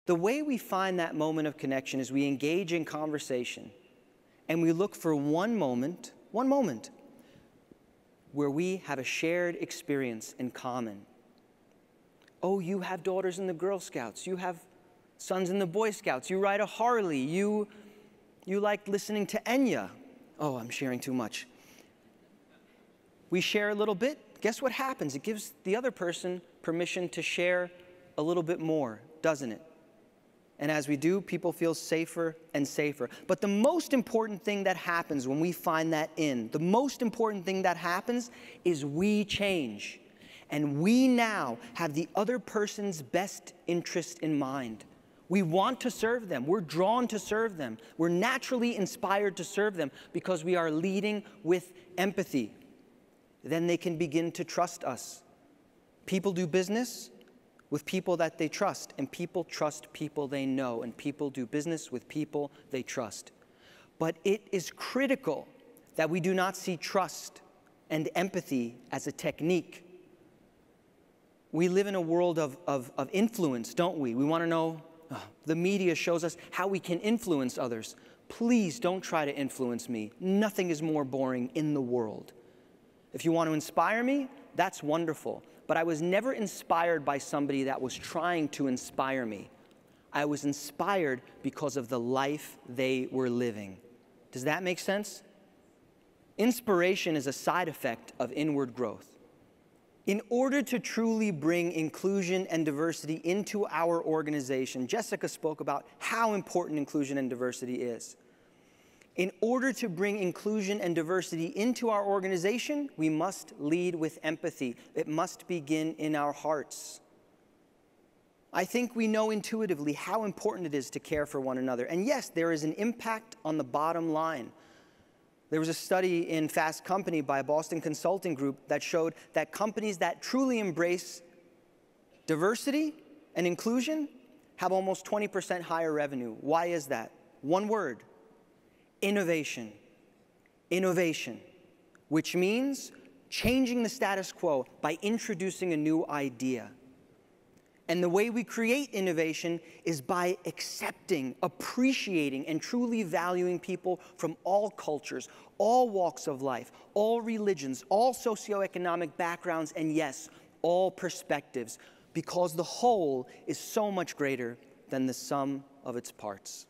The way we find that moment of connection is we engage in conversation and we look for one moment where we have a shared experience in common. Oh, you have daughters in the Girl Scouts. You have sons in the Boy Scouts. You ride a Harley. You like listening to Enya. Oh, I'm sharing too much. We share a little bit. Guess what happens? It gives the other person permission to share a little bit more, doesn't it? And as we do, people feel safer and safer. But the most important thing that happens when we find that the most important thing that happens is we change. And we now have the other person's best interest in mind. We want to serve them. We're drawn to serve them. We're naturally inspired to serve them because we are leading with empathy. Then they can begin to trust us. People do business with people that they trust, and people trust people they know, and people do business with people they trust. But it is critical that we do not see trust and empathy as a technique. We live in a world of influence, don't we? We want to know, the media shows us how we can influence others. Please don't try to influence me. Nothing is more boring in the world. If you want to inspire me, that's wonderful. But I was never inspired by somebody that was trying to inspire me. I was inspired because of the life they were living. Does that make sense? Inspiration is a side effect of inward growth. In order to truly bring inclusion and diversity into our organization, Jessica spoke about how important inclusion and diversity is. In order to bring inclusion and diversity into our organization, we must lead with empathy. It must begin in our hearts. I think we know intuitively how important it is to care for one another. And yes, there is an impact on the bottom line. There was a study in Fast Company by a Boston consulting group that showed that companies that truly embrace diversity and inclusion have almost 20% higher revenue. Why is that? One word: innovation. Innovation, which means changing the status quo by introducing a new idea. And the way we create innovation is by accepting, appreciating, and truly valuing people from all cultures, all walks of life, all religions, all socioeconomic backgrounds, and yes, all perspectives, because the whole is so much greater than the sum of its parts.